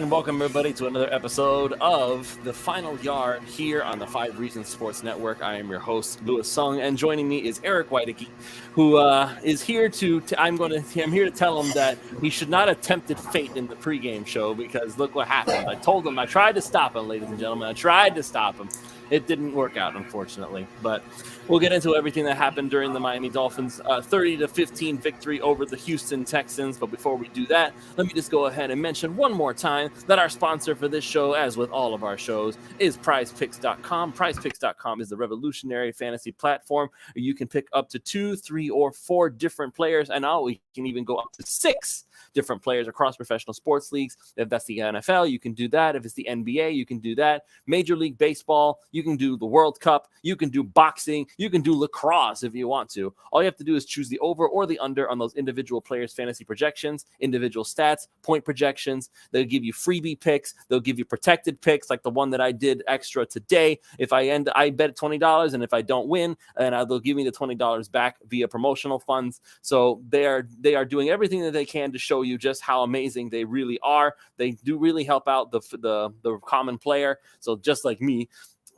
and welcome everybody to another episode of The Final Yard here on the 5 Reasons Sports Network. I am your host, Louis Sung, and joining me is Eric Weideke, who is here I'm here to tell him that he should not have tempted fate in the pregame show because look what happened. I told him, I tried to stop him, ladies and gentlemen. I tried to stop him. It didn't work out, unfortunately, but we'll get into everything that happened during the Miami Dolphins 30-15 victory over the Houston Texans. But before we do that, let me just go ahead and mention one more time that our sponsor for this show, as with all of our shows, is PrizePicks.com. PrizePicks.com is the revolutionary fantasy platform where you can pick up to 2, 3, or 4 different players, and now we can even go up to 6 different players across professional sports leagues. If that's the NFL, you can do that. If it's the NBA, you can do that. Major League Baseball, you can do the World Cup. You can do boxing. You can do lacrosse if you want to. All you have to do is choose the over or the under on those individual players' fantasy projections, individual stats, point projections. They'll give you freebie picks. They'll give you protected picks like the one that I did extra today. If I bet $20, and if I don't win, and they'll give me the $20 back via promotional funds. So they are doing everything that they can to show you just how amazing they really are. They do really help out the common player. So just like me.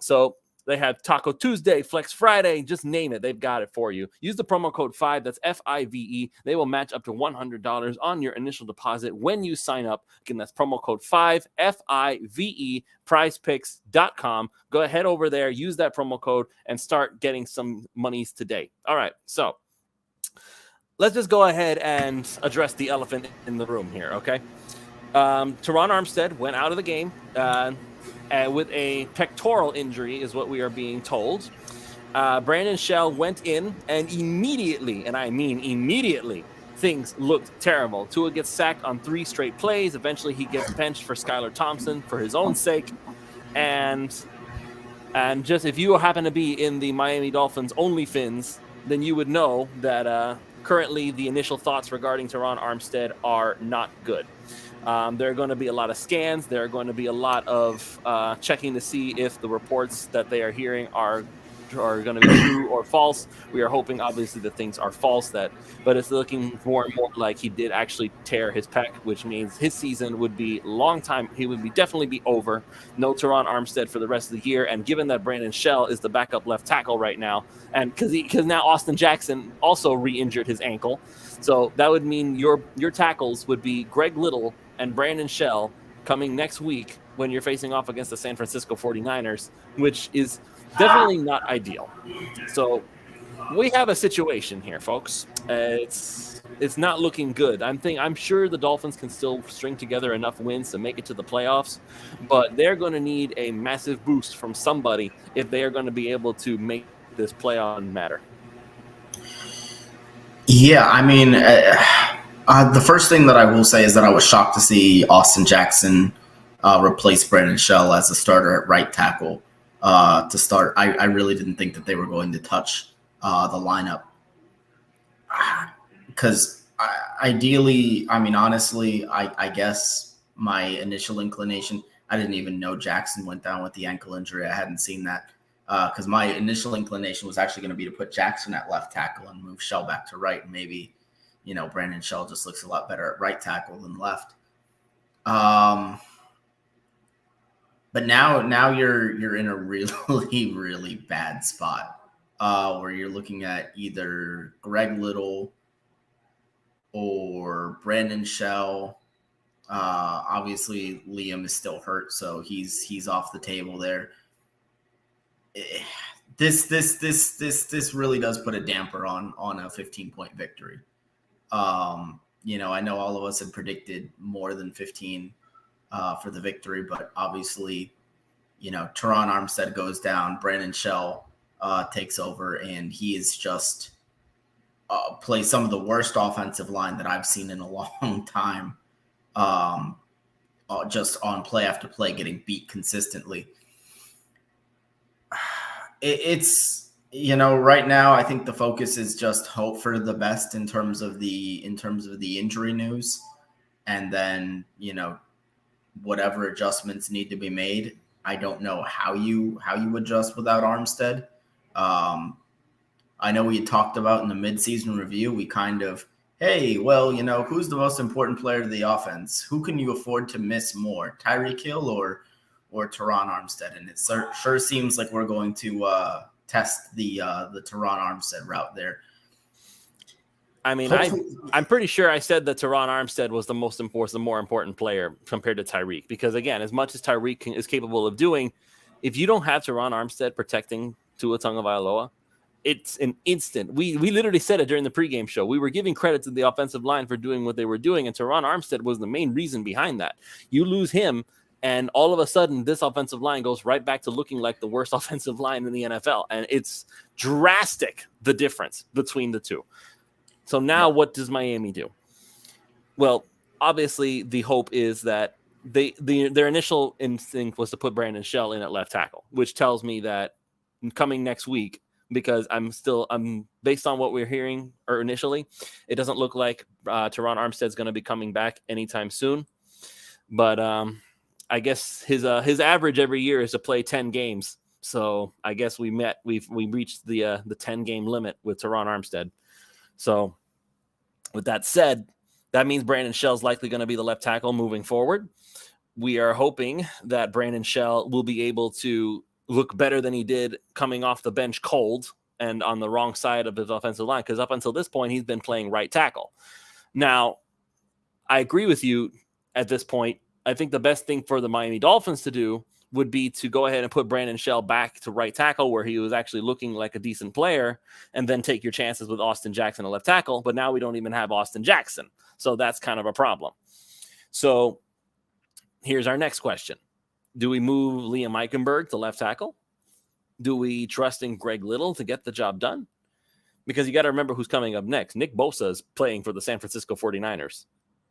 So they have Taco Tuesday, Flex Friday, just name it. They've got it for you. Use the promo code 5, that's FIVE. They will match up to $100 on your initial deposit when you sign up. Again, that's promo code 5, FIVE, prizepicks.com. Go ahead over there, use that promo code, and start getting some monies today. All right, so let's just go ahead and address the elephant in the room here, okay? Teron Armstead went out of the game with a pectoral injury is what we are being told. Brandon Shell went in, and immediately, and I mean immediately, things looked terrible. Tua gets sacked on 3 straight plays. Eventually, he gets benched for Skylar Thompson for his own sake. And just if you happen to be in the Miami Dolphins OnlyFins, then you would know that currently the initial thoughts regarding Teron Armstead are not good. There are going to be a lot of scans. There are going to be a lot of checking to see if the reports that they are hearing are going to be true or false. We are hoping, obviously, that things are false. But it's looking more and more like he did actually tear his pec, which means his season would be long time. He would definitely be over. No Teron Armstead for the rest of the year. And given that Brandon Shell is the backup left tackle right now, and because now Austin Jackson also re-injured his ankle, so that would mean your tackles would be Greg Little and Brandon Shell coming next week when you're facing off against the San Francisco 49ers, which is definitely not ideal. So we have a situation here, folks. It's not looking good. I'm sure the Dolphins can still string together enough wins to make it to the playoffs, but they're going to need a massive boost from somebody if they are going to be able to make this playoff matter. Yeah, I mean, the first thing that I will say is that I was shocked to see Austin Jackson replace Brandon Shell as a starter at right tackle to start. I really didn't think that they were going to touch the lineup because ideally, I mean, honestly, I guess my initial inclination, I didn't even know Jackson went down with the ankle injury. I hadn't seen that. Because my initial inclination was actually going to be to put Jackson at left tackle and move Shell back to right. And maybe, Brandon Shell just looks a lot better at right tackle than left. But now you're in a really, really bad spot where you're looking at either Greg Little or Brandon Shell. Obviously, Liam is still hurt, so he's off the table there. This really does put a damper on a 15-point victory. I know all of us had predicted more than 15 for the victory, but obviously, Teron Armstead goes down, Brandon Shell takes over, and he is just plays some of the worst offensive line that I've seen in a long time. Just on play after play, getting beat consistently. It's right now I think the focus is just hope for the best in terms of the injury news, and then whatever adjustments need to be made. I don't know how you adjust without Armstead. I know we had talked about in the midseason review, we kind of hey, well, who's the most important player to the offense? Who can you afford to miss more, Tyreek Hill or Teron Armstead? And it sure seems like we're going to test the Teron Armstead route there. I mean, I'm pretty sure I said that Teron Armstead was the more important player compared to Tyreek, because again, as much as Tyreek is capable of doing, if you don't have Teron Armstead protecting Tua Tagovailoa, it's an instant. We literally said it during the pregame show. We were giving credit to the offensive line for doing what they were doing, and Teron Armstead was the main reason behind that. You lose him, and all of a sudden, this offensive line goes right back to looking like the worst offensive line in the NFL, and it's drastic, the difference between the two. So now what does Miami do? Well, obviously, the hope is that their initial instinct was to put Brandon Shell in at left tackle, which tells me that coming next week, because I'm based on what we're hearing or initially, it doesn't look like Teron Armstead's going to be coming back anytime soon. But I guess his average every year is to play 10 games. So I guess we reached the 10 game limit with Teron Armstead. So with that said, that means Brandon Shell's likely going to be the left tackle moving forward. We are hoping that Brandon Shell will be able to look better than he did coming off the bench cold and on the wrong side of his offensive line, because up until this point, he's been playing right tackle. Now, I agree with you at this point. I think the best thing for the Miami Dolphins to do would be to go ahead and put Brandon Shell back to right tackle, where he was actually looking like a decent player, and then take your chances with Austin Jackson at left tackle. But now we don't even have Austin Jackson. So that's kind of a problem. So here's our next question. Do we move Liam Eichenberg to left tackle? Do we trust in Greg Little to get the job done? Because you got to remember who's coming up next. Nick Bosa is playing for the San Francisco 49ers.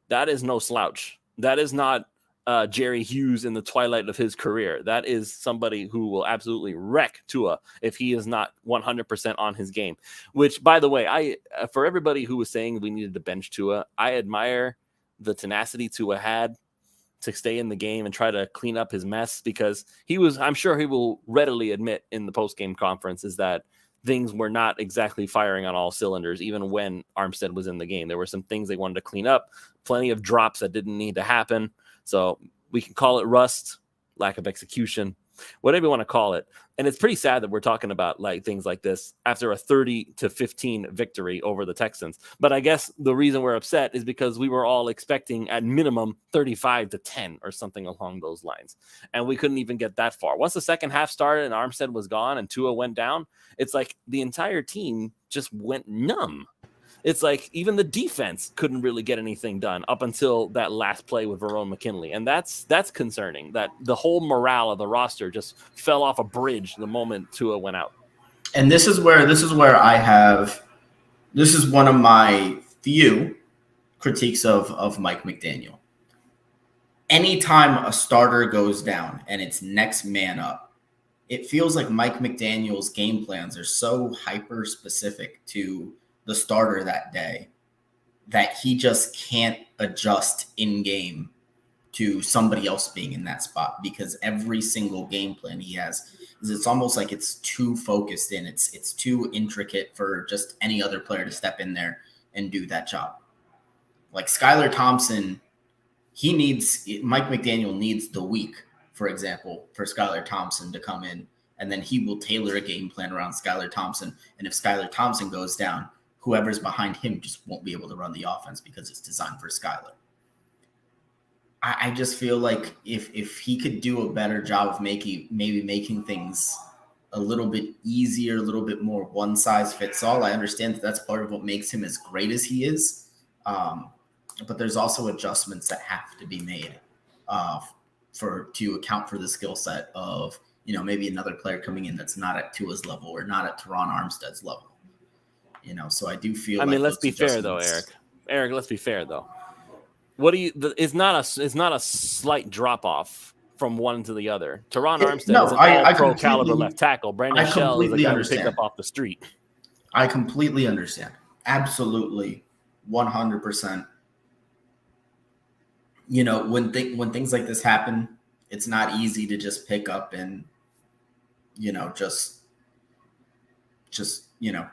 That is no slouch. That is not Jerry Hughes in the twilight of his career. That is somebody who will absolutely wreck Tua if he is not 100% on his game. Which, by the way, for everybody who was saying we needed to bench Tua, I admire the tenacity Tua had to stay in the game and try to clean up his mess, because I'm sure he will readily admit in the post-game conference is that things were not exactly firing on all cylinders, even when Armstead was in the game. There were some things they wanted to clean up, plenty of drops that didn't need to happen. So we can call it rust, lack of execution, whatever you want to call it. And it's pretty sad that we're talking about like things like this after a 30-15 victory over the Texans. But I guess the reason we're upset is because we were all expecting at minimum 35-10 or something along those lines. And we couldn't even get that far. Once the second half started and Armstead was gone and Tua went down, it's like the entire team just went numb. It's like even the defense couldn't really get anything done up until that last play with Verone McKinley. And that's concerning, that the whole morale of the roster just fell off a bridge the moment Tua went out. And this is where this is one of my few critiques of Mike McDaniel. Anytime a starter goes down and it's next man up, it feels like Mike McDaniel's game plans are so hyper specific to the starter that day that he just can't adjust in game to somebody else being in that spot, because every single game plan he has it's almost like it's too focused in. It's too intricate for just any other player to step in there and do that job. Like Skylar Thompson, Mike McDaniel needs the week, for example, for Skylar Thompson to come in, and then he will tailor a game plan around Skylar Thompson. And if Skylar Thompson goes down, whoever's behind him just won't be able to run the offense because it's designed for Skylar. I just feel like if he could do a better job of making things a little bit easier, a little bit more one size fits all. I understand that that's part of what makes him as great as he is. But there's also adjustments that have to be made to account for the skill set of, maybe another player coming in that's not at Tua's level or not at Teron Armstead's level. So I do feel. Let's be fair though, Eric. Eric, let's be fair though. What do you? It's not a slight drop off from one to the other. Teron Armstead is an all-pro caliber left tackle. Brandon Shell is a guy who picked up off the street. I completely understand. Absolutely, 100%. When things like this happen, it's not easy to just pick up and just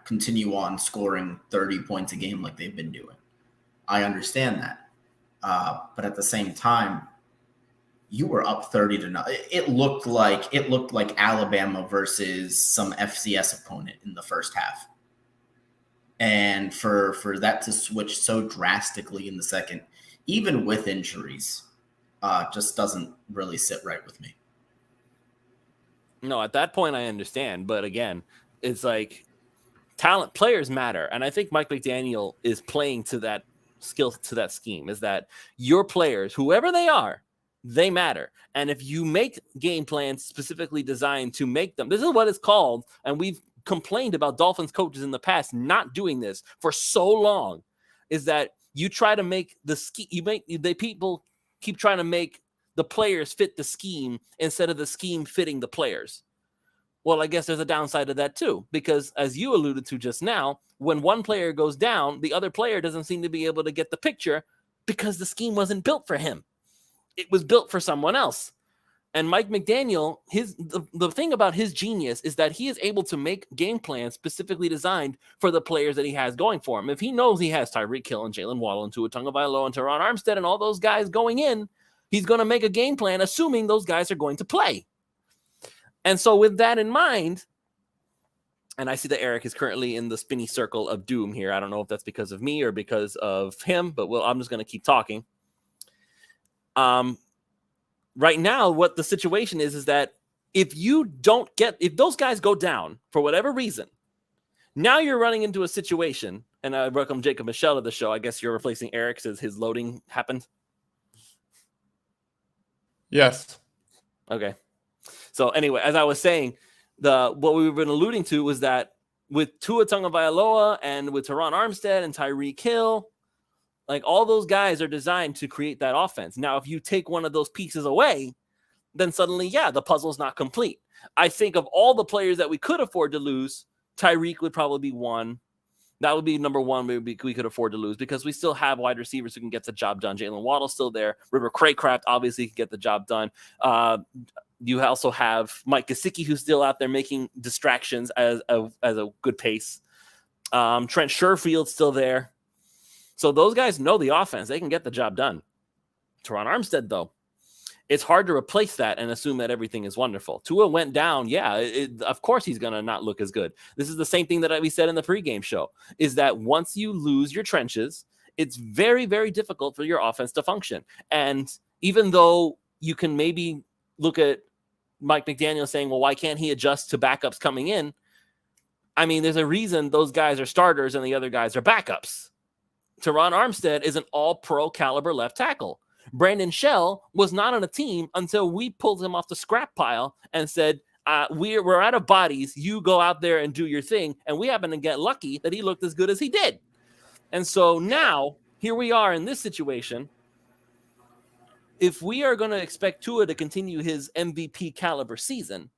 continue on scoring 30 points a game like they've been doing. I understand that. But at the same time, you were up 30-0. It looked like Alabama versus some FCS opponent in the first half. And for that to switch so drastically in the second, even with injuries, just doesn't really sit right with me. No, at that point I understand, but again, it's like talent players matter, and I think Mike McDaniel is playing to that skill, to that scheme, is that your players, whoever they are, they matter. And if you make game plans specifically designed to make them, this is what it's called, and we've complained about Dolphins coaches in the past not doing this for so long, is that you try to make the scheme, people keep trying to make the players fit the scheme instead of the scheme fitting the players. Well, I guess there's a downside to that too, because as you alluded to just now, when one player goes down, the other player doesn't seem to be able to get the picture because the scheme wasn't built for him. It was built for someone else. And Mike McDaniel, the thing about his genius is that he is able to make game plans specifically designed for the players that he has going for him. If he knows he has Tyreek Hill and Jalen Waddle and Tua Tagovailoa and Teron Armstead and all those guys going in, he's going to make a game plan assuming those guys are going to play. And so with that in mind, and I see that Eric is currently in the spinny circle of doom here. I don't know if that's because of me or because of him, but I'm just going to keep talking. Right now, what the situation is that if those guys go down for whatever reason, now you're running into a situation, and I welcome Jacob Michelle to the show. I guess you're replacing Eric since his loading happened. Yes. Okay. So anyway, as I was saying, what we've been alluding to was that with Tua Tagovailoa and with Teron Armstead and Tyreek Hill, like all those guys are designed to create that offense. Now, if you take one of those pieces away, then suddenly, the puzzle's not complete. I think of all the players that we could afford to lose, Tyreek would probably be one. That would be number one we could afford to lose because we still have wide receivers who can get the job done. Jalen Waddle's still there. River Craycraft obviously can get the job done. You also have Mike Gesicki, who's still out there making distractions as a good pace. Trent Sherfield's still there. So those guys know the offense. They can get the job done. Teron Armstead, though, it's hard to replace that and assume that everything is wonderful. Tua went down. Of course he's going to not look as good. This is the same thing that we said in the pregame show, is that once you lose your trenches, it's very, very difficult for your offense to function. And even though you can maybe look at Mike McDaniel saying, well, why can't he adjust to backups coming in? I mean, there's a reason those guys are starters and the other guys are backups. Teron Armstead is an all-pro caliber left tackle. Brandon Shell was not on a team until we pulled him off the scrap pile and said, we're out of bodies. You go out there and do your thing. And we happen to get lucky that he looked as good as he did. And so now, here we are in this situation. If we are going to expect Tua to continue his MVP caliber season,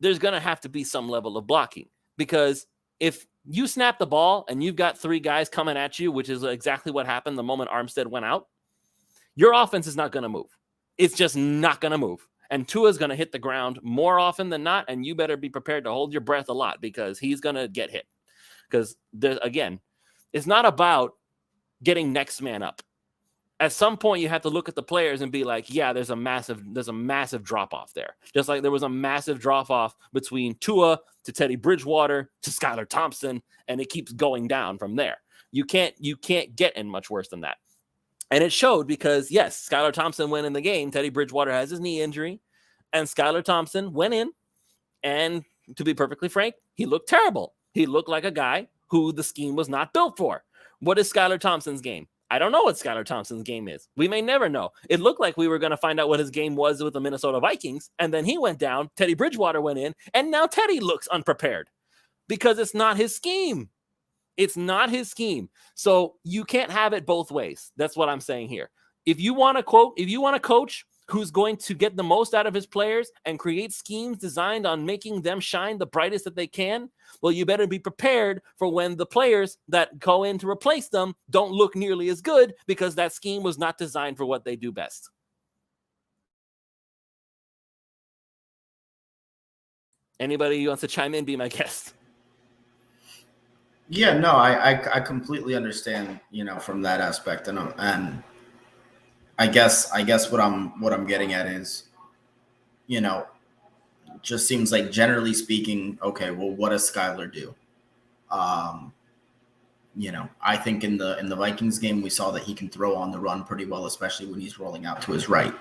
there's going to have to be some level of blocking. Because if you snap the ball and you've got three guys coming at you, which is exactly what happened the moment Armstead went out, your offense is not going to move. It's just not going to move. And Tua is going to hit the ground more often than not, and you better be prepared to hold your breath a lot because he's going to get hit. Because, again, it's not about getting next man up. At some point, you have to look at the players and be like, there's a massive drop-off there. Just like there was a massive drop-off between Tua to Teddy Bridgewater to Skylar Thompson, and it keeps going down from there. You can't get in much worse than that. And it showed because, yes, Skylar Thompson went in the game. Teddy Bridgewater has his knee injury, and Skylar Thompson went in, and to be perfectly frank, he looked terrible. He looked like a guy who the scheme was not built for. What is Skylar Thompson's game? I don't know what Skylar Thompson's game is. We may never know. It looked like we were going to find out what his game was with the Minnesota Vikings, and then he went down, Teddy Bridgewater went in, and now Teddy looks unprepared because it's not his scheme. It's not his scheme. So you can't have it both ways. That's what I'm saying here. If you want a coach who's going to get the most out of his players and create schemes designed on making them shine the brightest that they can, well, you better be prepared for when the players that go in to replace them don't look nearly as good because that scheme was not designed for what they do best. Anybody who wants to chime in, be my guest. Yeah, no, I completely understand, from that aspect, and I guess what I'm getting at is, you know, just seems like generally speaking, okay, well, what does Skylar do? Um, I think in the Vikings game we saw that he can throw on the run pretty well, especially when he's rolling out to his right.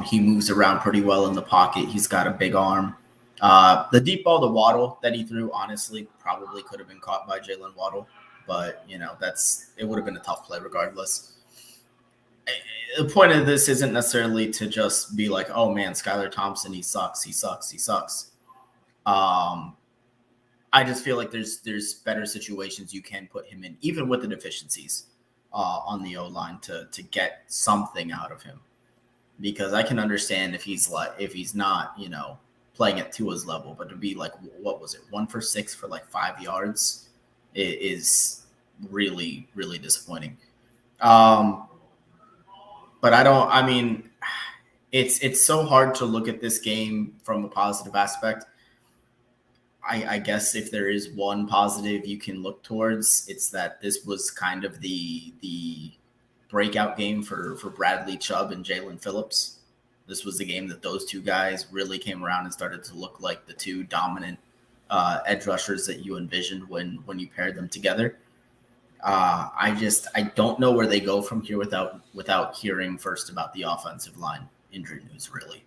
He moves around pretty well in the pocket. He's got a big arm. The deep ball to Waddle that he threw, honestly, probably could have been caught by Jalen Waddle, but it would have been a tough play regardless. The point of this isn't necessarily to just be like, oh man, Skylar Thompson, he sucks, he sucks, he sucks. I just feel like there's better situations you can put him in, even with the deficiencies on the O line to get something out of him. Because I can understand if he's not playing at Tua's level, but to be like, what was it, 1 for 6 for like 5 yards, it is really really disappointing. But I don't. I mean, it's so hard to look at this game from a positive aspect. I guess if there is one positive you can look towards, it's that this was kind of the breakout game for Bradley Chubb and Jalen Phillips. This was the game that those two guys really came around and started to look like the two dominant edge rushers that you envisioned when you paired them together. I don't know where they go from here without hearing first about the offensive line injury news, really.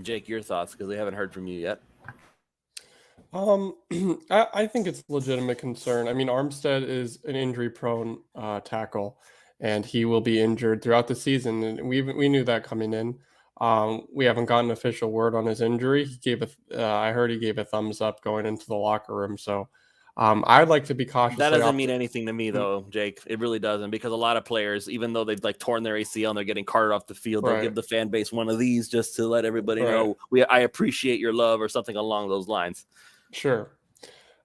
Jake, your thoughts, because we haven't heard from you yet. I think it's a legitimate concern. I mean, Armstead is an injury-prone tackle, and he will be injured throughout the season. And we knew that coming in. We haven't gotten official word on his injury. I heard he gave a thumbs up going into the locker room. So I'd like to be cautious. That doesn't mean anything to me, though, Jake. It really doesn't, because a lot of players, even though they've like torn their ACL and they're getting carted off the field, they'll give the fan base one of these just to let everybody know I appreciate your love or something along those lines. Sure.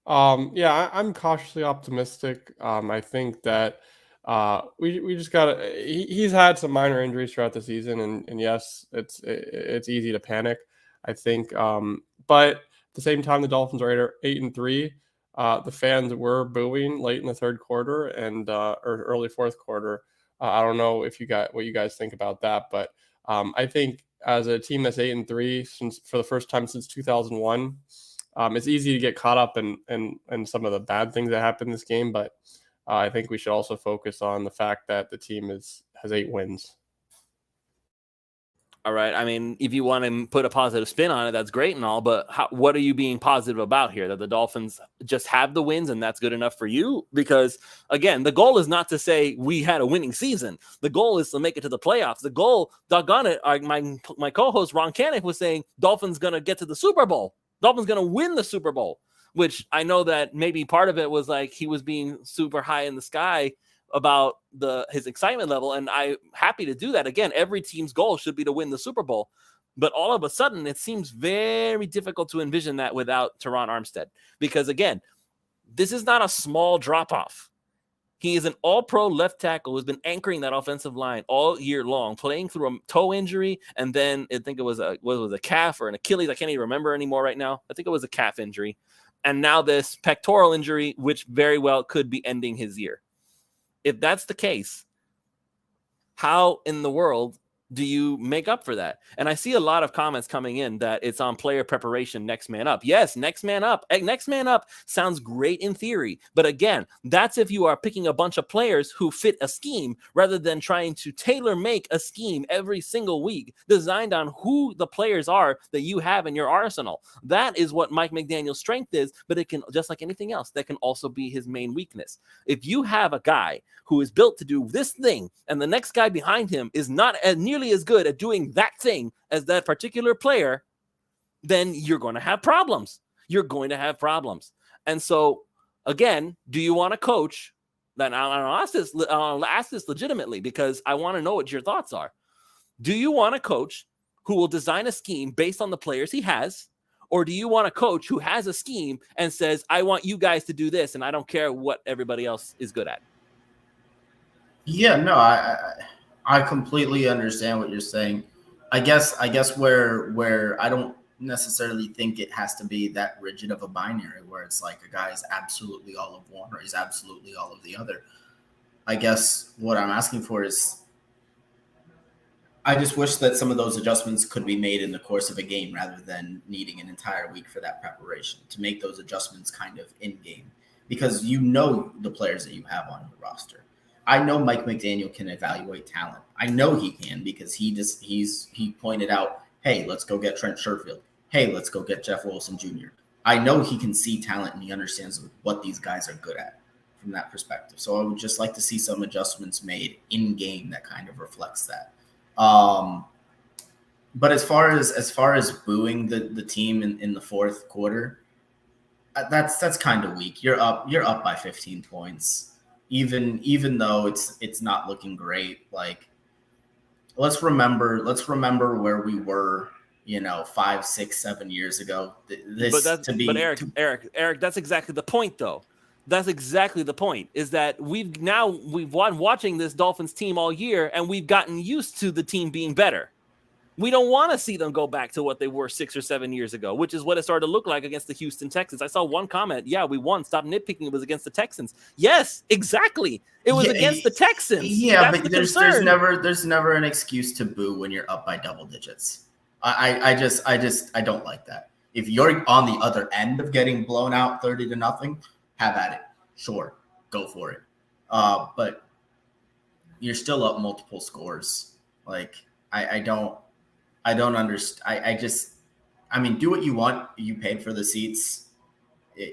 Yeah, I'm cautiously optimistic. I think that we just gotta. He's had some minor injuries throughout the season, and yes, it's easy to panic, I think. But at the same time, the Dolphins are 8-3. The fans were booing late in the third quarter and or early fourth quarter. I don't know what you guys think about that, but I think as a team that's 8-3 for the first time since 2001. It's easy to get caught up in some of the bad things that happened in this game, but I think we should also focus on the fact that the team has 8 wins. All right. I mean, if you want to put a positive spin on it, that's great and all, but what are you being positive about here? That the Dolphins just have the wins and that's good enough for you? Because, again, the goal is not to say we had a winning season. The goal is to make it to the playoffs. The goal, doggone it, my co-host Ron Kanek was saying Dolphins going to get to the Super Bowl. Dolphins going to win the Super Bowl, which I know that maybe part of it was like he was being super high in the sky about his excitement level, and I'm happy to do that. Again, every team's goal should be to win the Super Bowl, but all of a sudden it seems very difficult to envision that without Teron Armstead, because again, this is not a small drop-off. He is an all-pro left tackle who's been anchoring that offensive line all year long, playing through a toe injury, and then I think it was a calf or an Achilles. I can't even remember anymore right now. I think it was a calf injury. And now this pectoral injury, which very well could be ending his year. If that's the case, how in the world do you make up for that? And I see a lot of comments coming in that it's on player preparation, next man up. Yes, next man up. Next man up sounds great in theory. But again, that's if you are picking a bunch of players who fit a scheme rather than trying to tailor make a scheme every single week designed on who the players are that you have in your arsenal. That is what Mike McDaniel's strength is, but it can, just like anything else, that can also be his main weakness. If you have a guy who is built to do this thing and the next guy behind him is not nearly as good at doing that thing as that particular player, then you're going to have problems. You're going to have problems. And so, again, do you want to coach? Then I'll ask this legitimately, because I want to know what your thoughts are. Do you want a coach who will design a scheme based on the players he has? Or do you want a coach who has a scheme and says, I want you guys to do this, and I don't care what everybody else is good at? Yeah, no, I completely understand what you're saying. I guess where I don't necessarily think it has to be that rigid of a binary where it's like a guy is absolutely all of one or he's absolutely all of the other. I guess what I'm asking for is I just wish that some of those adjustments could be made in the course of a game rather than needing an entire week for that preparation to make those adjustments kind of in game, because you know the players that you have on your roster. I know Mike McDaniel can evaluate talent. I know he can because he pointed out, hey, let's go get Trent Sherfield. Hey, let's go get Jeff Wilson Jr. I know he can see talent and he understands what these guys are good at from that perspective. So I would just like to see some adjustments made in game that kind of reflects that. But as far as booing the team in the fourth quarter, that's kind of weak. You're up by 15 points, even though it's not looking great. Like let's remember where we were, 5, 6, 7 years ago. Eric, that's exactly the point, though. That's exactly the point, is that we've been watching this Dolphins team all year, and we've gotten used to the team being better. We don't want to see them go back to what they were 6 or 7 years ago, which is what it started to look like against the Houston Texans. I saw one comment, yeah, we won. Stop nitpicking. It was against the Texans. Yes, exactly. It was against the Texans. Yeah, but there's never an excuse to boo when you're up by double digits. I don't like that. If you're on the other end of getting blown out 30-0, have at it. Sure, go for it. But you're still up multiple scores. Like I don't understand. I mean, do what you want. You paid for the seats.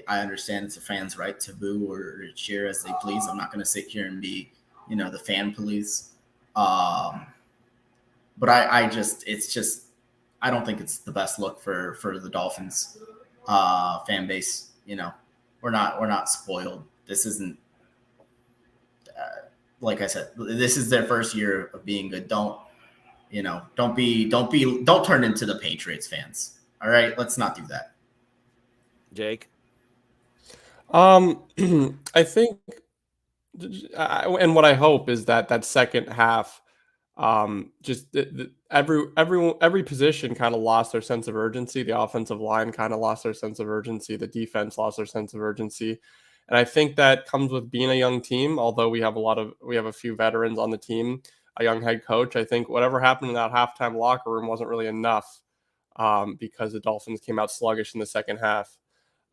I understand it's a fan's right to boo or cheer as they please. I'm not going to sit here and be, the fan police. But I don't think it's the best look for the Dolphins fan base. We're not spoiled. This isn't like I said. This is their first year of being good. Don't turn into the Patriots fans. All right, let's not do that. Jake, I think, and what I hope is that second half, every position kind of lost their sense of urgency. The offensive line kind of lost their sense of urgency. The defense lost their sense of urgency. And I think that comes with being a young team. Although we have a few veterans on the team, a young head coach. I think whatever happened in that halftime locker room wasn't really enough because the Dolphins came out sluggish in the second half.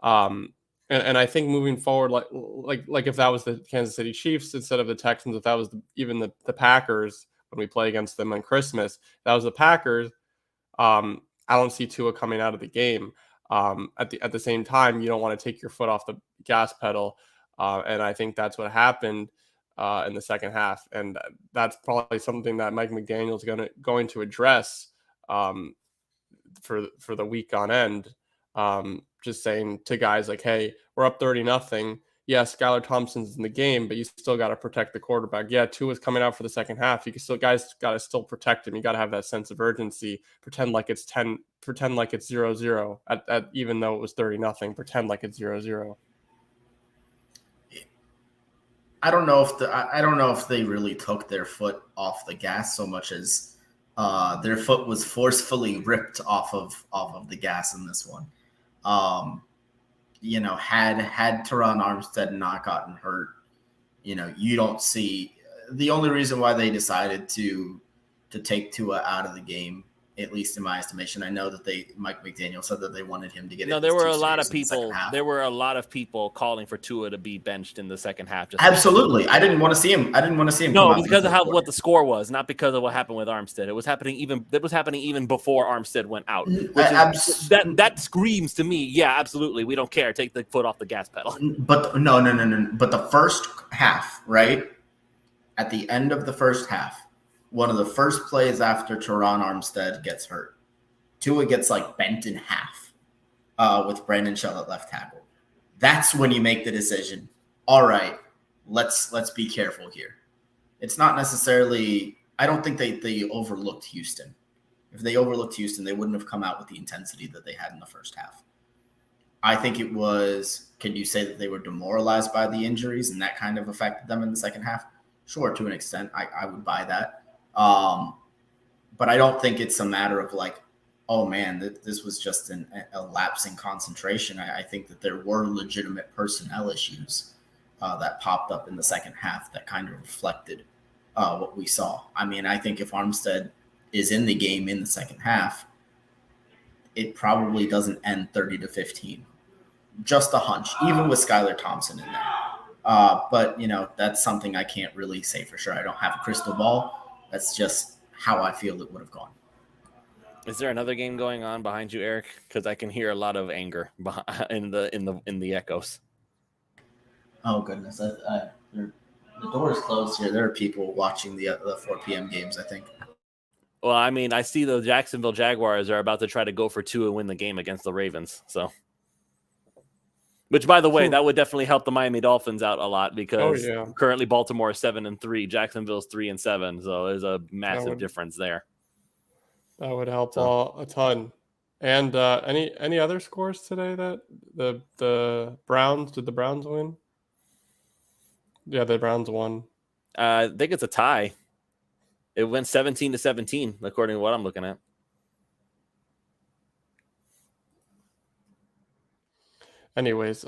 And I think moving forward, like if that was the Kansas City Chiefs instead of the Texans, if that was even the Packers when we play against them on Christmas, if that was the Packers. I don't see Tua coming out of the game. At the same time, you don't want to take your foot off the gas pedal, and I think that's what happened in the second half, and that's probably something that Mike McDaniel is going to address for the week on end. Just saying to guys like, hey, we're up 30-0. Yeah, Skylar Thompson's in the game, but you still got to protect the quarterback. Yeah, Tua's coming out for the second half. Guys got to still protect him. You got to have that sense of urgency. Pretend like it's 0-0 at even though it was 30-0. Pretend like it's 0-0. I don't know if they really took their foot off the gas so much as their foot was forcefully ripped off of the gas in this one. Had Teron Armstead not gotten hurt, you don't see the only reason why they decided to take Tua out of the game, at least in my estimation. I know that Mike McDaniel said that they wanted him to get. No, there were a lot of people. There were a lot of people calling for Tua to be benched in the second half. Absolutely, I didn't want to see him. No, it was because of what the score was, not because of what happened with Armstead. It was happening even before Armstead went out. That screams to me. Yeah, absolutely. We don't care. Take the foot off the gas pedal. But no. But the first half, right at the end of the first half. One of the first plays after Teron Armstead gets hurt, Tua gets bent in half with Brandon Shell at left tackle. That's when you make the decision. All right, let's be careful here. It's not necessarily. I don't think they overlooked Houston. If they overlooked Houston, they wouldn't have come out with the intensity that they had in the first half. I think it was. Can you say that they were demoralized by the injuries and that kind of affected them in the second half? Sure, to an extent, I would buy that. But I don't think it's a matter of oh man, this was just a lapse in concentration. I think that there were legitimate personnel issues that popped up in the second half that kind of reflected what we saw. I mean, I think if Armstead is in the game in the second half, it probably doesn't end 30-15. Just a hunch, even with Skylar Thompson in there. But, that's something I can't really say for sure. I don't have a crystal ball. That's just how I feel it would have gone. Is there another game going on behind you, Eric? Because I can hear a lot of anger in the echoes. Oh goodness, the door is closed here. There are people watching the 4 p.m. games, I think. Well, I mean, I see the Jacksonville Jaguars are about to try to go for 2 and win the game against the Ravens. So, which, by the way, that would definitely help the Miami Dolphins out a lot because currently Baltimore is 7-3, Jacksonville's 3-7. So there's a massive difference there. That would help a ton. And any other scores today that the Browns, did the Browns win? Yeah, the Browns won. I think it's a tie. It went 17-17, according to what I'm looking at. Anyways,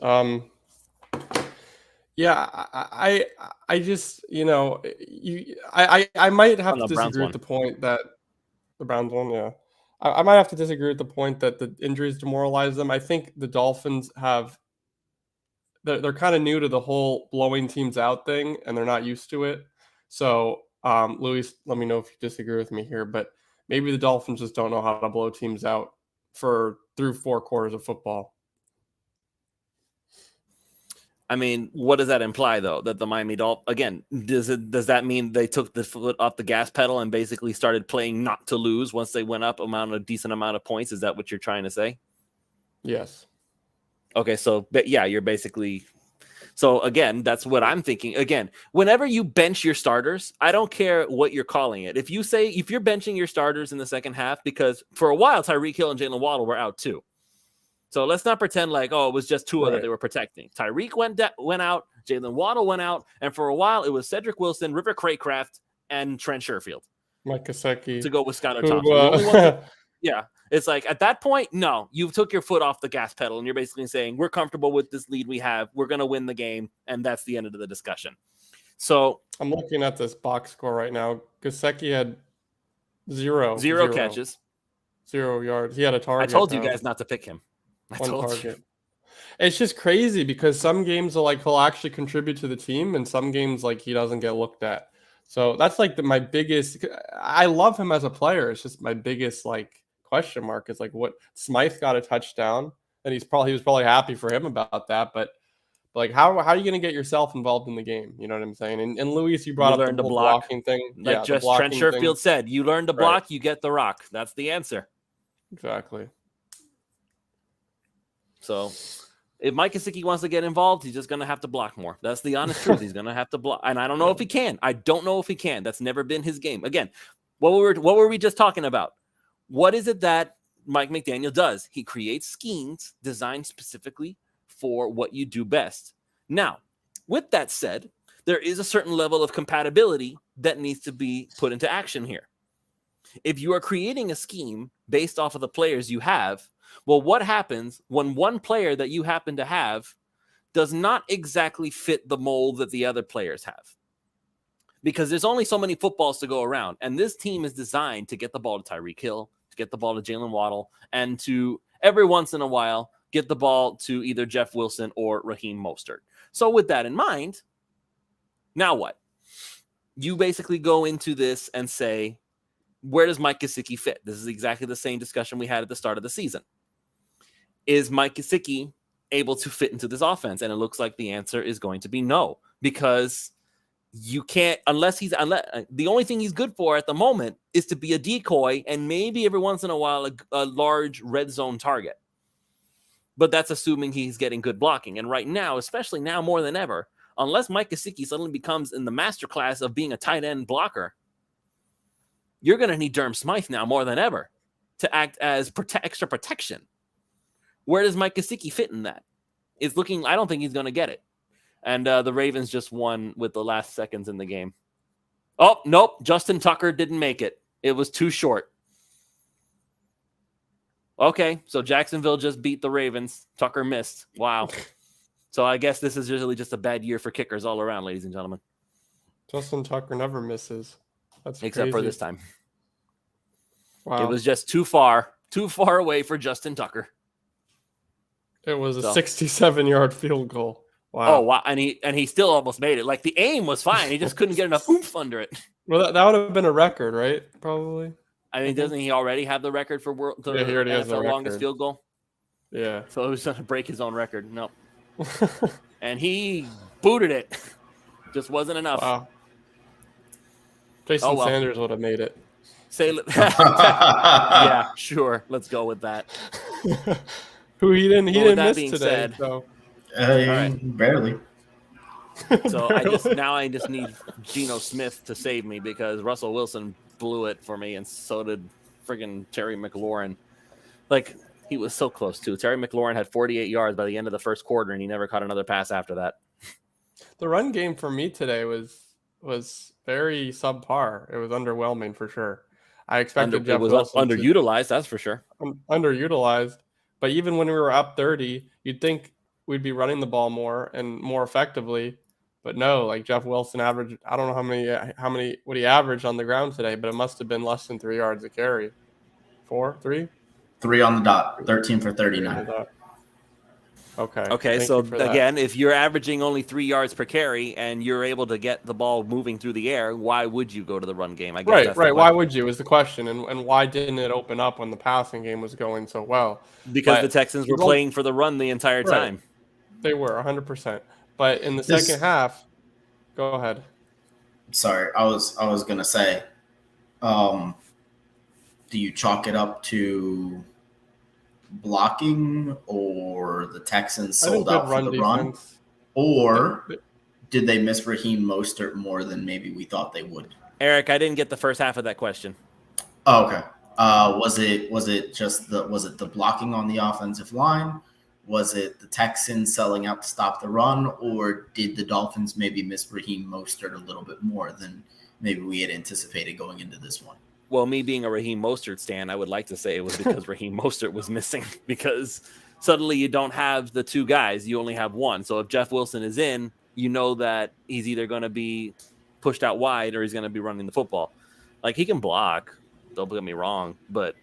yeah, I just, I might have to disagree with the point that the Browns won, yeah. I might have to disagree with the point that the injuries demoralize them. I think the Dolphins they're kind of new to the whole blowing teams out thing, and they're not used to it. So, Luis, let me know if you disagree with me here, but maybe the Dolphins just don't know how to blow teams out through 4 quarters of football. I mean, what does that imply, though? That the Miami Dolphins, again, does that mean they took the foot off the gas pedal and basically started playing not to lose once they went up a decent amount of points? Is that what you're trying to say? Yes. Okay, so, but yeah, you're basically... So, again, that's what I'm thinking. Again, whenever you bench your starters, I don't care what you're calling it. If you're benching your starters in the second half, because for a while, Tyreek Hill and Jalen Waddle were out too. So let's not pretend like, it was just Tua that they were protecting. Tyreek went out, Jalen Waddle went out, and for a while it was Cedric Wilson, River Craycraft, and Trent Sherfield. Mike Gesicki. To go with Skylar Thompson. Yeah. It's like, at that point, no, you took your foot off the gas pedal, and you're basically saying, we're comfortable with this lead we have. We're going to win the game, and that's the end of the discussion. So I'm looking at this box score right now. Gesicki had zero catches. 0 yards. He had a target. I told you guys not to pick him. One target. It's just crazy because some games he'll actually contribute to the team, and some games he doesn't get looked at. So that's my biggest. I love him as a player. It's just my biggest question mark is what Smythe got a touchdown, and he was probably happy for him about that. But how are you going to get yourself involved in the game? You know what I'm saying? And Luis, you brought up the blocking thing, just Trent Sherfield said. You learn to block, you get the rock. That's the answer. Exactly. So if Mike Gesicki wants to get involved, he's just going to have to block more. That's the honest truth. He's going to have to block. And I don't know if he can. I don't know if he can. That's never been his game. Again, what were we just talking about? What is it that Mike McDaniel does? He creates schemes designed specifically for what you do best. Now, with that said, there is a certain level of compatibility that needs to be put into action here. If you are creating a scheme based off of the players you have, well, what happens when one player that you happen to have does not exactly fit the mold that the other players have? Because there's only so many footballs to go around, and this team is designed to get the ball to Tyreek Hill, to get the ball to Jalen Waddle, and to every once in a while get the ball to either Jeff Wilson or Raheem Mostert. So with that in mind, now what? You basically go into this and say, where does Mike Gesicki fit? This is exactly the same discussion we had at the start of the season. Is Mike Gesicki able to fit into this offense? And it looks like the answer is going to be no, because you can't, unless the only thing he's good for at the moment is to be a decoy and maybe every once in a while a large red zone target. But that's assuming he's getting good blocking. And right now, especially now more than ever, unless Mike Gesicki suddenly becomes in the masterclass of being a tight end blocker, you're going to need Durham Smythe now more than ever to act as extra protection. Where does Mike Gesicki fit in that? It's looking, I don't think he's going to get it. And the Ravens just won with the last seconds in the game. Oh, nope. Justin Tucker didn't make it. It was too short. Okay, so Jacksonville just beat the Ravens. Tucker missed. Wow. So I guess this is usually just a bad year for kickers all around, ladies and gentlemen. Justin Tucker never misses. That's except crazy. for this time. Wow. It was just too far away for Justin Tucker. It was a 67-yard field goal. Wow. Oh, wow. And he still almost made it. Like, the aim was fine. He just couldn't get enough oomph under it. Well, that would have been a record, right? Probably. I mean, doesn't he already have the record for he already has the longest field goal? Yeah. So it was going to break his own record. No. And he booted it. Just wasn't enough. Wow. Jason Sanders would have made it. Yeah, sure. Let's go with that. Who he didn't miss today. Said, so. Right. Barely. So I just need Geno Smith to save me because Russell Wilson blew it for me, and so did friggin' Terry McLaurin. Like, he was so close too. Terry McLaurin had 48 yards by the end of the first quarter, and he never caught another pass after that. The run game for me today was very subpar. It was underwhelming for sure. I expected Jeff Wilson underutilized, that's for sure. Underutilized, but even when we were up 30, you'd think we'd be running the ball more and more effectively. But no, like Jeff Wilson averaged, I don't know how many what he averaged on the ground today, but it must have been less than 3 yards a carry. 3 on the dot, 13 for 39. Okay. So again, if you're averaging only 3 yards per carry and you're able to get the ball moving through the air, why would you go to the run game? I guess right. Why would you is the question, and why didn't it open up when the passing game was going so well? Because the Texans were playing for the run the entire time. They were 100%. But in the second half, go ahead. Sorry, I was gonna say, do you chalk it up to blocking or the Texans sold out for the run, or did they miss Raheem Mostert more than maybe we thought they would? Eric, I didn't get the first half of that question. Oh, okay. Was it just the blocking on the offensive line? Was it the Texans selling out to stop the run, or did the Dolphins maybe miss Raheem Mostert a little bit more than maybe we had anticipated going into this one? Well, me being a Raheem Mostert stan, I would like to say it was because Raheem Mostert was missing, because suddenly you don't have the two guys. You only have one. So if Jeff Wilson is in, you know that he's either going to be pushed out wide or he's going to be running the football. Like, he can block, don't get me wrong, but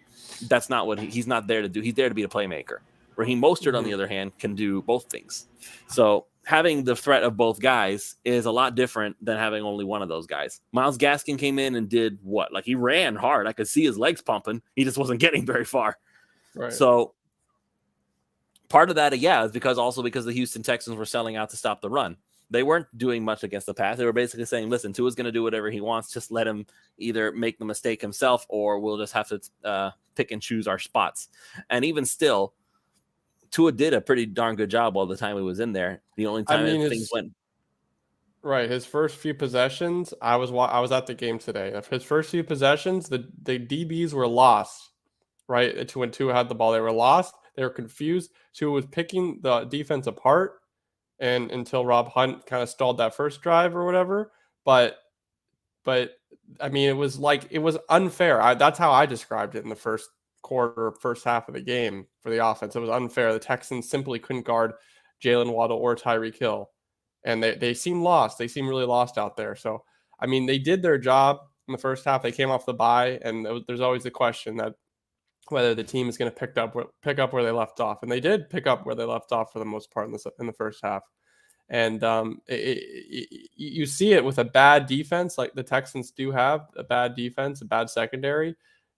that's not what he's not there to do. He's there to be a playmaker. Raheem Mostert, on the other hand, can do both things. So having the threat of both guys is a lot different than having only one of those guys. Myles Gaskin came in and did what? Like, he ran hard. I could see his legs pumping. He just wasn't getting very far. Right. So part of that, is because the Houston Texans were selling out to stop the run. They weren't doing much against the pass. They were basically saying, listen, Tua's going to do whatever he wants. Just let him either make the mistake himself or we'll just have to pick and choose our spots. And even still, Tua did a pretty darn good job all the time he was in there. The only time things went right. His first few possessions, I was at the game today. His first few possessions, the DBs were lost. Right, when Tua had the ball, they were lost. They were confused. Tua was picking the defense apart, and until Rob Hunt kind of stalled that first drive or whatever. But I mean, it was unfair. That's how I described it in the first half of the game for the offense. It was unfair. The Texans simply couldn't guard Jalen Waddle or Tyreek Hill, and they seemed lost. They seemed really lost out there. So, I mean, they did their job in the first half. They came off the bye, and there's always the question that whether the team is going to pick up where they left off, and they did pick up where they left off for the most part in the first half. And you see it with a bad defense, like the Texans do have a bad defense, a bad secondary.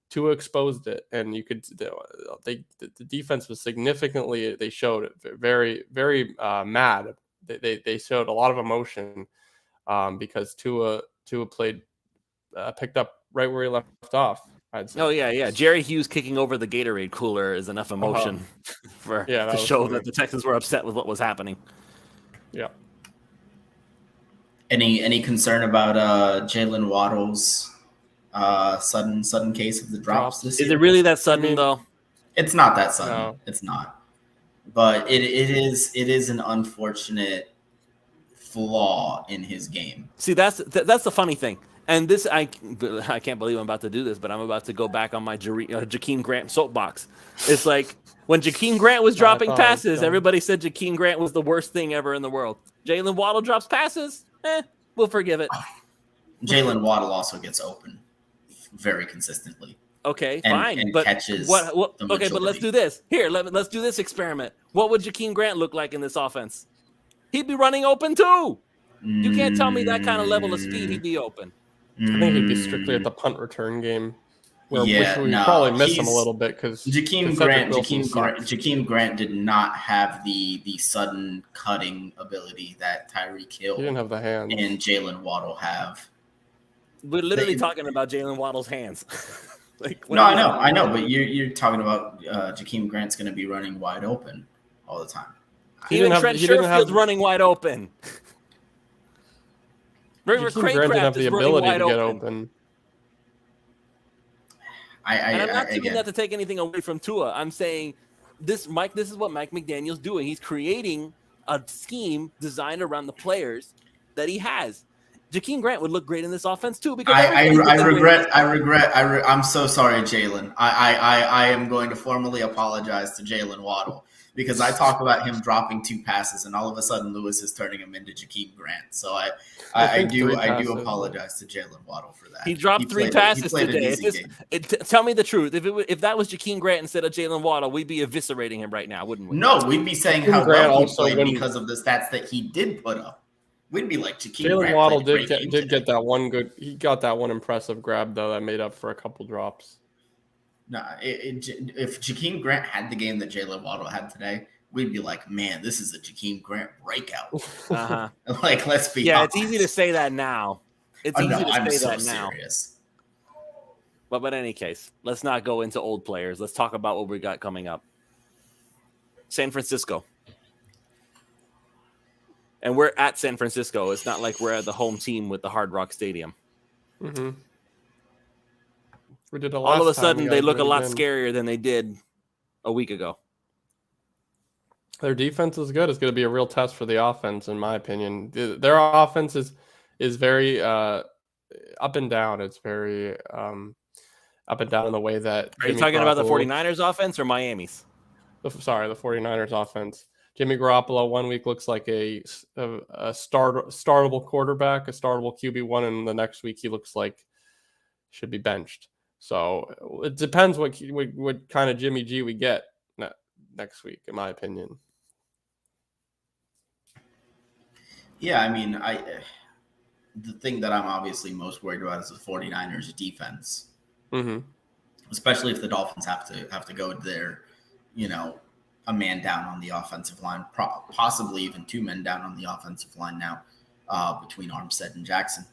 Tua exposed it, and you could the defense was significantly. They showed it very, very mad. They showed a lot of emotion because Tua picked up right where he left off. I'd say. Oh yeah. Jerry Hughes kicking over the Gatorade cooler is enough emotion to show that the Texans were upset with what was happening. Yeah. Any concern about Jalen Waddle's sudden case of the drops this year? Is it really that sudden though? It's not that sudden. No. It's not. But it is an unfortunate flaw in his game. See, that's the funny thing. And this, I can't believe I'm about to do this, but I'm about to go back on my Jakeem Grant soapbox. It's like when Jakeem Grant was dropping passes, everybody said Jakeem Grant was the worst thing ever in the world. Jalen Waddle drops passes, we'll forgive it. Jalen Waddle also gets open very consistently. Okay, fine, but catches okay, but let's do this. Here, let's do this experiment. What would Jakeem Grant look like in this offense? He'd be running open too. You can't tell me that kind of level of speed he'd be open. I think he'd be strictly at the punt return game, where we no, probably miss him a little bit because Jakeem Grant did not have the sudden cutting ability that Tyreek Hill he didn't have the hands and Jalen Waddle have. We're literally talking about Jalen Waddle's hands. I know, but you're talking about Jakeem Grant's going to be running wide open all the time. Even Trent Sherfield's running wide open. Jakeem Grant didn't have the ability to get open. And I'm not saying that to take anything away from Tua. I'm saying this is what Mike McDaniel's doing. He's creating a scheme designed around the players that he has. Jakeem Grant would look great in this offense too. Because I'm so sorry, Jalen. I am going to formally apologize to Jalen Waddle because I talk about him dropping 2 passes and all of a sudden Lewis is turning him into Jakeem Grant. So I do apologize to Jalen Waddle for that. He dropped 3 passes today. Tell me the truth. If that was Jakeem Grant instead of Jalen Waddle, we'd be eviscerating him right now, wouldn't we? No, we'd be saying how well he played because of the stats that he did put up. We'd be like Jalen Waddle did get that one good. He got that one impressive grab though that made up for a couple drops. No, if Jakeem Grant had the game that Jalen Waddle had today, we'd be like, man, this is a Jakeem Grant breakout. Uh-huh. Like, let's be honest. It's easy to say that now. Serious. But in any case, let's not go into old players. Let's talk about what we got coming up. San Francisco. And we're at San Francisco. It's not like we're at the home team with the Hard Rock Stadium. Mm-hmm. We did all of a sudden, they look a lot scarier than they did a week ago. Their defense is good. It's going to be a real test for the offense, in my opinion. Their offense is very up and down. It's very up and down in the way that... Are you talking about the 49ers offense or Miami's? The 49ers offense. Jimmy Garoppolo 1 week looks like a startable quarterback, a startable QB1, and the next week he looks like should be benched. So it depends what kind of Jimmy G we get next week, in my opinion. Yeah, I mean, the thing that I'm obviously most worried about is the 49ers defense. Mm-hmm. Especially if the Dolphins have to go there, a man down on the offensive line, possibly even 2 men down on the offensive line now between Armstead and Jackson.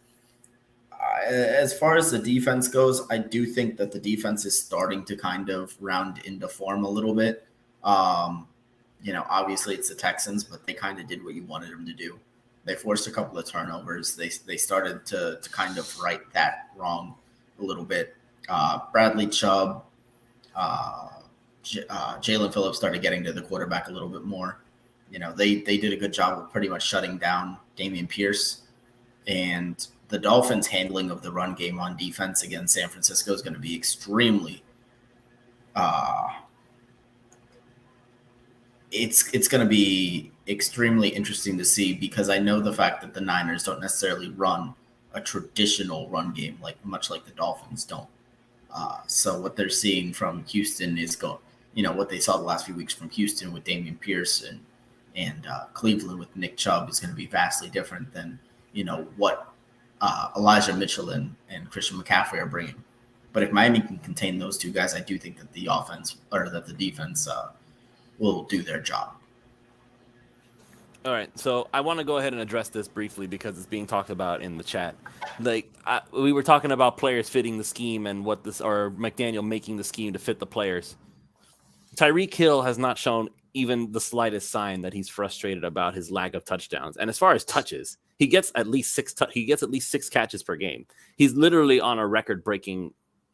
As far as the defense goes, I do think that the defense is starting to kind of round into form a little bit. Obviously it's the Texans, but they kind of did what you wanted them to do. They forced a couple of turnovers. They started to kind of right that wrong a little bit. Bradley Chubb, Jalen Phillips started getting to the quarterback a little bit more. They did a good job of pretty much shutting down Dameon Pierce. And the Dolphins' handling of the run game on defense against San Francisco is going to be extremely it's going to be extremely interesting to see, because I know the fact that the Niners don't necessarily run a traditional run game much like the Dolphins don't. So what they're seeing from Houston is what they saw the last few weeks from Houston with Dameon Pierce and Cleveland with Nick Chubb is going to be vastly different than what Elijah Mitchell and Christian McCaffrey are bringing. But if Miami can contain those 2 guys, I do think that the offense or that the defense will do their job. All right, so I want to go ahead and address this briefly because it's being talked about in the chat. We were talking about players fitting the scheme and or McDaniel making the scheme to fit the players. Tyreek Hill has not shown even the slightest sign that he's frustrated about his lack of touchdowns. And as far as touches, he gets at least 6 catches per game. He's literally on a record-breaking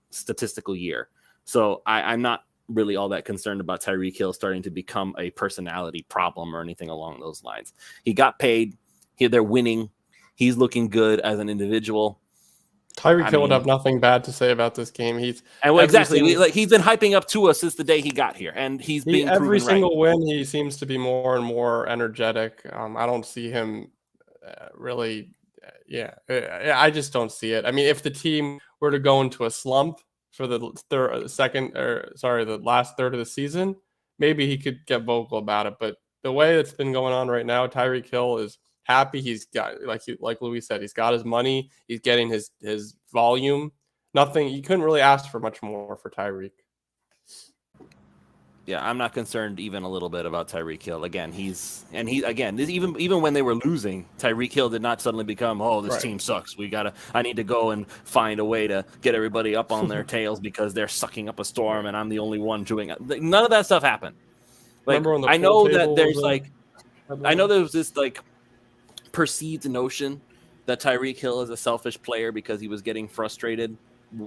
statistical year. So I'm not really all that concerned about Tyreek Hill starting to become a personality problem or anything along those lines. He got paid. They're winning. He's looking good as an individual. Tyreek Hill would have nothing bad to say about this game. He's exactly he's been hyping up Tua since the day he got here, and he's being every proven single right. win. He seems to be more and more energetic. I don't see him really. I just don't see it. I mean, if the team were to go into a slump for the last third of the season, maybe he could get vocal about it. But the way it's been going on right now, Tyreek Hill is happy. He's got, like Louis said, he's got his money. He's getting his volume. Nothing. You couldn't really ask for much more for Tyreek. Yeah, I'm not concerned even a little bit about Tyreek Hill. Again, even when they were losing, Tyreek Hill did not suddenly become, this team sucks. I need to go and find a way to get everybody up on their tails because they're sucking up a storm and I'm the only one doing it. None of that stuff happened. Like, I know that there's this perceived notion that Tyreek Hill is a selfish player because he was getting frustrated,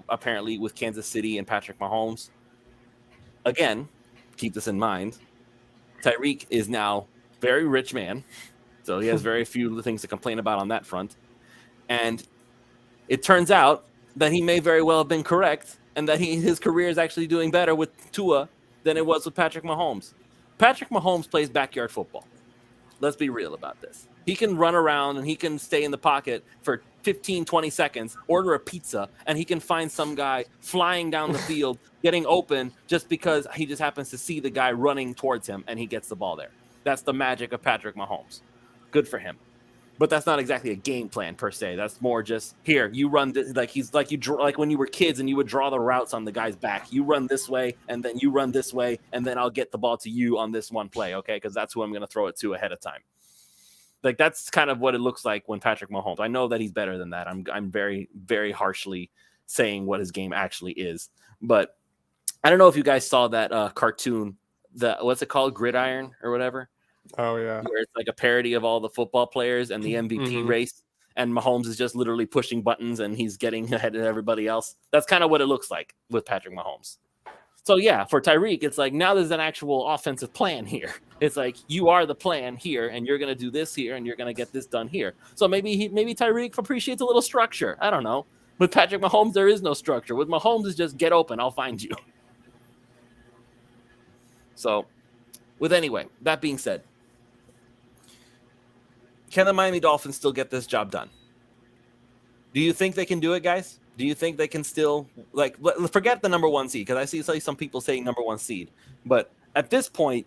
apparently, with Kansas City and Patrick Mahomes. Again, keep this in mind. Tyreek is now a very rich man, so he has very few things to complain about on that front. And it turns out that he may very well have been correct, and that his career is actually doing better with Tua than it was with Patrick Mahomes. Patrick Mahomes plays backyard football. Let's be real about this. He can run around and he can stay in the pocket for 15, 20 seconds, order a pizza, and he can find some guy flying down the field, getting open just because he just happens to see the guy running towards him and he gets the ball there. That's the magic of Patrick Mahomes. Good for him. But that's not exactly a game plan per se. That's more just, here, you run this, like when you were kids and you would draw the routes on the guy's back. You run this way, and then you run this way, and then I'll get the ball to you on this one play, okay? Because that's who I'm going to throw it to ahead of time. Like, that's kind of what it looks like when Patrick Mahomes. I know that he's better than that. I'm very, very harshly saying what his game actually is. But I don't know if you guys saw that cartoon, what's it called, Gridiron or whatever? Oh, yeah. Where it's like a parody of all the football players and the MVP race, and Mahomes is just literally pushing buttons and he's getting ahead of everybody else. That's kind of what it looks like with Patrick Mahomes. So, yeah, for Tyreek, it's like now there's an actual offensive plan here. It's like you are the plan here, and you're going to do this here, and you're going to get this done here. So maybe Tyreek appreciates a little structure. I don't know. With Patrick Mahomes, there is no structure. With Mahomes, it's just get open. I'll find you. So, that being said, can the Miami Dolphins still get this job done? Do you think they can do it, guys? Do you think they can still, forget the number one seed? Because I see some people saying number one seed. But at this point,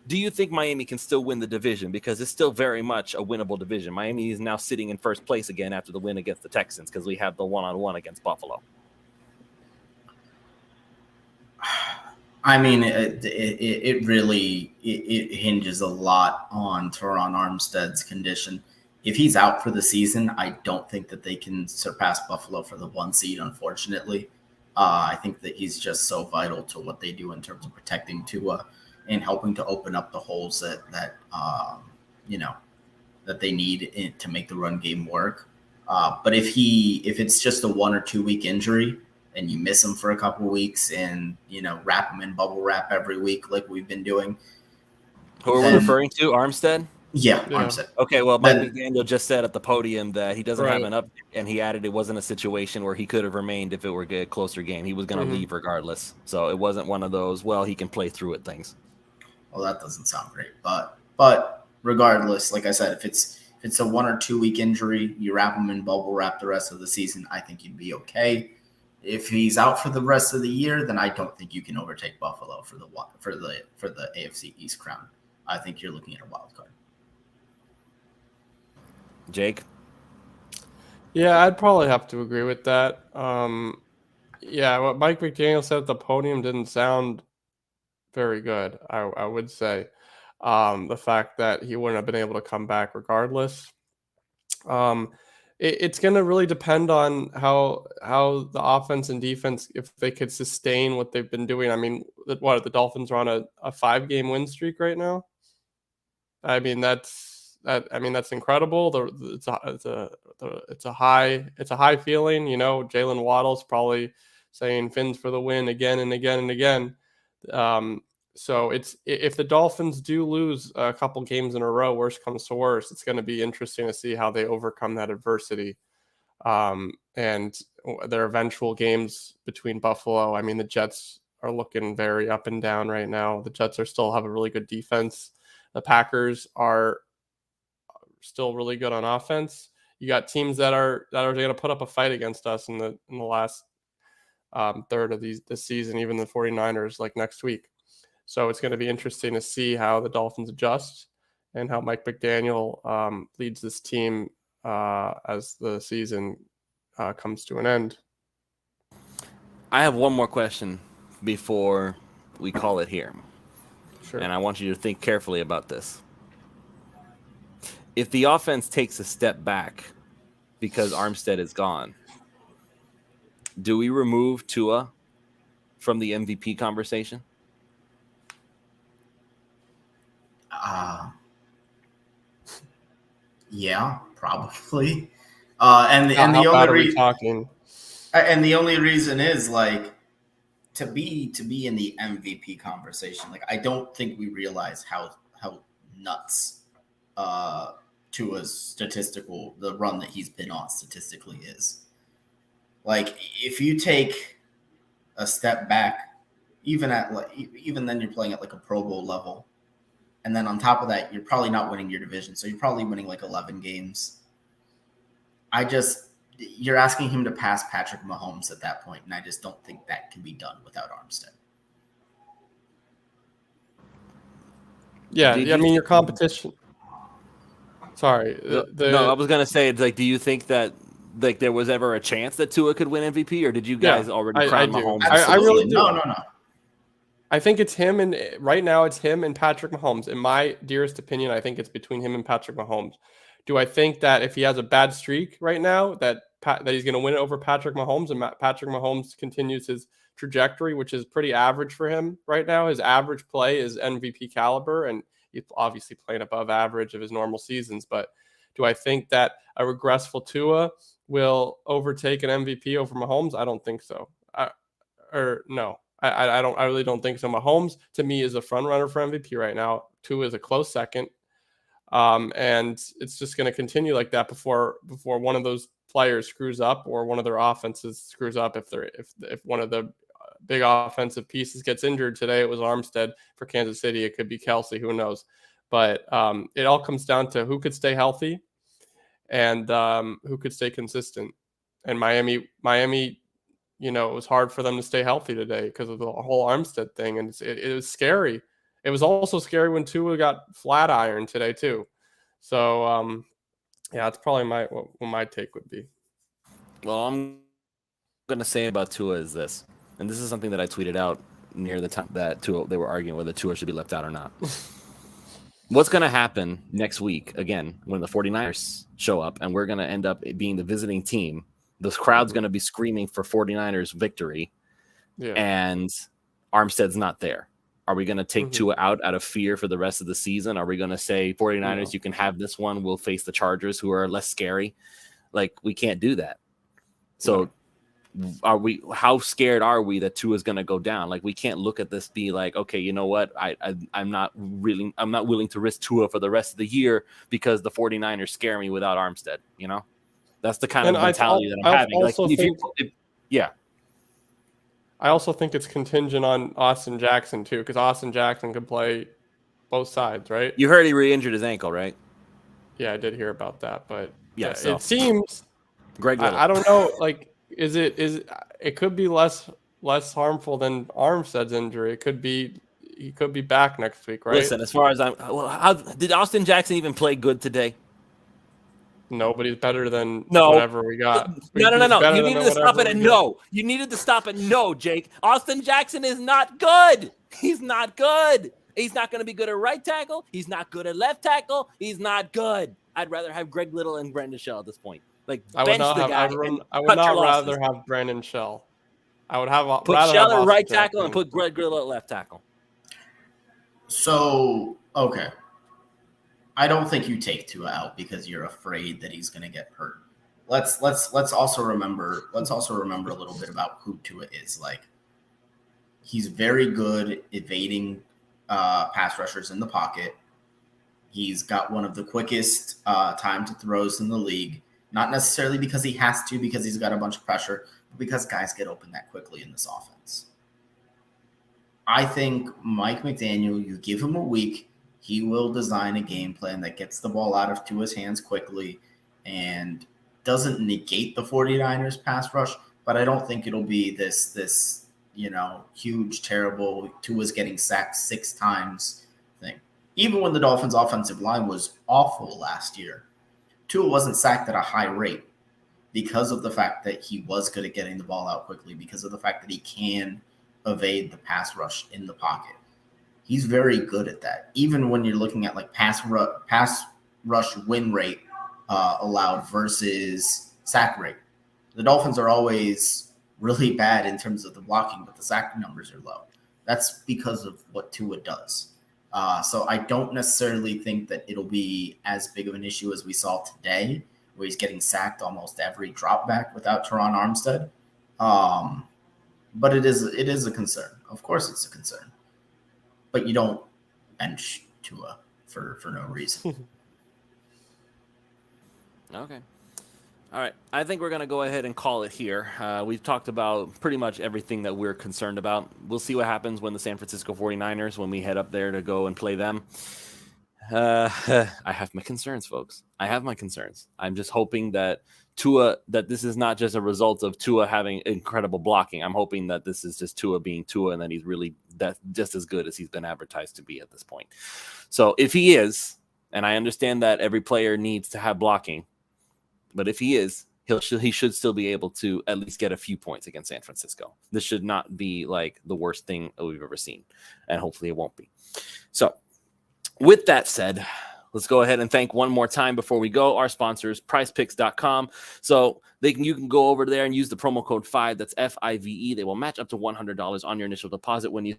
do you think Miami can still win the division? Because it's still very much a winnable division. Miami is now sitting in first place again after the win against the Texans because we have the one-on-one against Buffalo. I mean, it really hinges a lot on Teron Armstead's condition. If he's out for the season, I don't think that they can surpass Buffalo for the one seed, unfortunately. I think that he's just so vital to what they do in terms of protecting Tua and helping to open up the holes that they need to make the run game work. But if it's just a 1 or 2 week injury, and you miss him for a couple of weeks and, wrap him in bubble wrap every week like we've been doing. Who are we referring to? Armstead? Yeah, Armstead. Okay, well, Mike McDaniel just said at the podium that he doesn't have an update, and he added it wasn't a situation where he could have remained if it were a closer game. He was going to leave regardless. So it wasn't one of those, he can play through it things. Well, that doesn't sound great. But regardless, like I said, if it's a 1 or 2 week injury, you wrap him in bubble wrap the rest of the season, I think you'd be okay. If he's out for the rest of the year, then I don't think you can overtake Buffalo for the AFC East crown. I think you're looking at a wild card. Jake? Yeah, I'd probably have to agree with that. What Mike McDaniel said at the podium didn't sound very good, I would say. The fact that he wouldn't have been able to come back regardless. It's going to really depend on how the offense and defense, if they could sustain what they've been doing. I mean, the Dolphins are on a 5-game win streak right now. I mean, that's incredible. It's a high feeling. Jalen Waddle's probably saying fins for the win again and again and again. So if the Dolphins do lose a couple games in a row, worst comes to worst, it's going to be interesting to see how they overcome that adversity. And their eventual games between Buffalo, I mean, the Jets are looking very up and down right now. The Jets are still have a really good defense. The Packers are still really good on offense. You got teams that are going to put up a fight against us in the last third of this season, even the 49ers like next week. So it's going to be interesting to see how the Dolphins adjust and how Mike McDaniel leads this team as the season comes to an end. I have one more question before we call it here. Sure. And I want you to think carefully about this. If the offense takes a step back because Armstead is gone, do we remove Tua from the MVP conversation? Yeah, probably. And the only reason is like to be in the MVP conversation. Like I don't think we realize how nuts Tua's the run that he's been on statistically is. Like if you take a step back, even then you're playing at like a Pro Bowl level. And then on top of that, you're probably not winning your division. So you're probably winning like 11 games. You're asking him to pass Patrick Mahomes at that point, and I just don't think that can be done without Armstead. Yeah, I mean, your competition. Sorry. No, I was going to say, it's like, do you think that like there was ever a chance that Tua could win MVP, or did you guys already crown Mahomes? I really do. No. I think it's him, and right now it's him and Patrick Mahomes. In my dearest opinion, I think it's between him and Patrick Mahomes. Do I think that if he has a bad streak right now, that he's going to win it over Patrick Mahomes, and Patrick Mahomes continues his trajectory, which is pretty average for him right now? His average play is MVP caliber, and he's obviously playing above average of his normal seasons. But do I think that a regressful Tua will overtake an MVP over Mahomes? I don't think so. No. I really don't think so. Mahomes to me is a front runner for MVP right now. Tua is a close second, and it's just going to continue like that before one of those players screws up or one of their offenses screws up. If one of the big offensive pieces gets injured today, it was Armstead for Kansas City. It could be Kelsey. Who knows? But it all comes down to who could stay healthy and who could stay consistent. And Miami. It was hard for them to stay healthy today because of the whole Armstead thing. And it was scary. It was also scary when Tua got flat ironed today too. So, it's probably what my take would be. Well, I'm going to say about Tua is this, and this is something that I tweeted out near the time that they were arguing whether Tua should be left out or not. What's going to happen next week, again, when the 49ers show up and we're going to end up being the visiting team? This crowd's going to be screaming for 49ers victory, and Armstead's not there. Are we going to take Tua out of fear for the rest of the season? Are we going to say, 49ers, you can have this one. We'll face the Chargers, who are less scary? Like, we can't do that. So how scared are we that Tua's going to go down? Like, we can't look at this, be like, okay, you know what? I'm not willing to risk Tua for the rest of the year because the 49ers scare me without Armstead, That's the kind of mentality that I'm having. I also think it's contingent on Austin Jackson too, because Austin Jackson can play both sides, right? You heard he re-injured his ankle, right? Yeah, I did hear about that, but so. It seems. Greg Little. I don't know. Like, it could be less harmful than Armstead's injury. He could be back next week, right? Listen, as far as how did Austin Jackson even play good today? Nobody's better than whatever we got. No. You needed to stop it and no. You needed to stop it. No, Jake. Austin Jackson is not good. He's not good. He's not going to be good at right tackle. He's not good at left tackle. He's not good. I'd rather have Greg Little and Brandon Shell at this point. Like, I would not rather have Brandon Shell. I would have put Shell at right tackle and put Greg Little at left tackle. So, okay. I don't think you take Tua out because you're afraid that he's going to get hurt. Let's also remember a little bit about who Tua is. Like, he's very good evading pass rushers in the pocket. He's got one of the quickest time to throws in the league. Not necessarily because he has to, because he's got a bunch of pressure, but because guys get open that quickly in this offense. I think Mike McDaniel, you give him a week, he will design a game plan that gets the ball out of Tua's hands quickly and doesn't negate the 49ers pass rush, but I don't think it'll be this huge, terrible Tua's getting sacked 6 times thing. Even when the Dolphins' offensive line was awful last year, Tua wasn't sacked at a high rate because of the fact that he was good at getting the ball out quickly, because of the fact that he can evade the pass rush in the pocket. He's very good at that. Even when you're looking at like pass rush win rate allowed versus sack rate, the Dolphins are always really bad in terms of the blocking, but the sack numbers are low. That's because of what Tua does. So I don't necessarily think that it'll be as big of an issue as we saw today, where he's getting sacked almost every drop back without Teron Armstead. But it is a concern. Of course it's a concern. But you don't bench Tua for no reason. Okay. All right. I think we're going to go ahead and call it here. We've talked about pretty much everything that we're concerned about. We'll see what happens when the San Francisco 49ers, when we head up there to go and play them. I have my concerns, folks. I have my concerns. I'm just hoping that that this is not just a result of Tua having incredible blocking. I'm hoping that this is just Tua being Tua and that he's really just as good as he's been advertised to be at this point. So if he is, and I understand that every player needs to have blocking, but if he is, he should still be able to at least get a few points against San Francisco. This should not be like the worst thing that we've ever seen, and hopefully it won't be. So with that said, let's go ahead and thank one more time before we go our sponsors, PrizePicks.com. So you can go over there and use the promo code 5. That's FIVE. They will match up to $100 on your initial deposit when you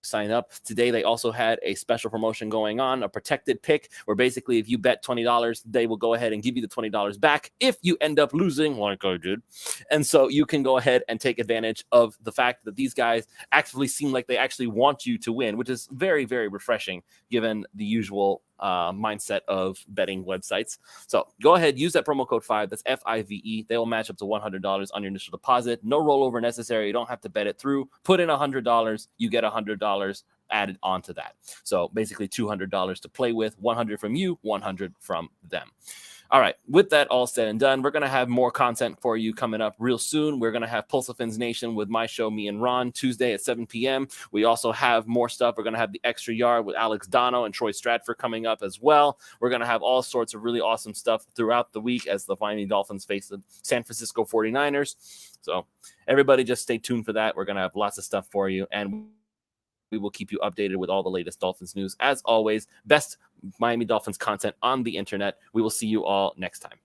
sign up. Today, they also had a special promotion going on, a protected pick, where basically if you bet $20, they will go ahead and give you the $20 back if you end up losing like I did. And so you can go ahead and take advantage of the fact that these guys actually seem like they actually want you to win, which is very, very refreshing given the usual mindset of betting websites. So go ahead, use that promo code 5. That's FIVE. They will match up to $100 on your initial deposit. No rollover necessary. You don't have to bet it through. Put in $100. You get $100 added onto that. So basically $200 to play with, 100 from you, 100 from them. All right, with that all said and done, we're going to have more content for you coming up real soon. We're going to have Pulsafins Nation with my show, me and Ron, Tuesday at 7 p.m. We also have more stuff. We're going to have the Extra Yard with Alex Dono and Troy Stratford coming up as well. We're going to have all sorts of really awesome stuff throughout the week as the Miami Dolphins face the San Francisco 49ers. So everybody just stay tuned for that. We're going to have lots of stuff for you, and we will keep you updated with all the latest Dolphins news. As always, best Miami Dolphins content on the internet. We will see you all next time.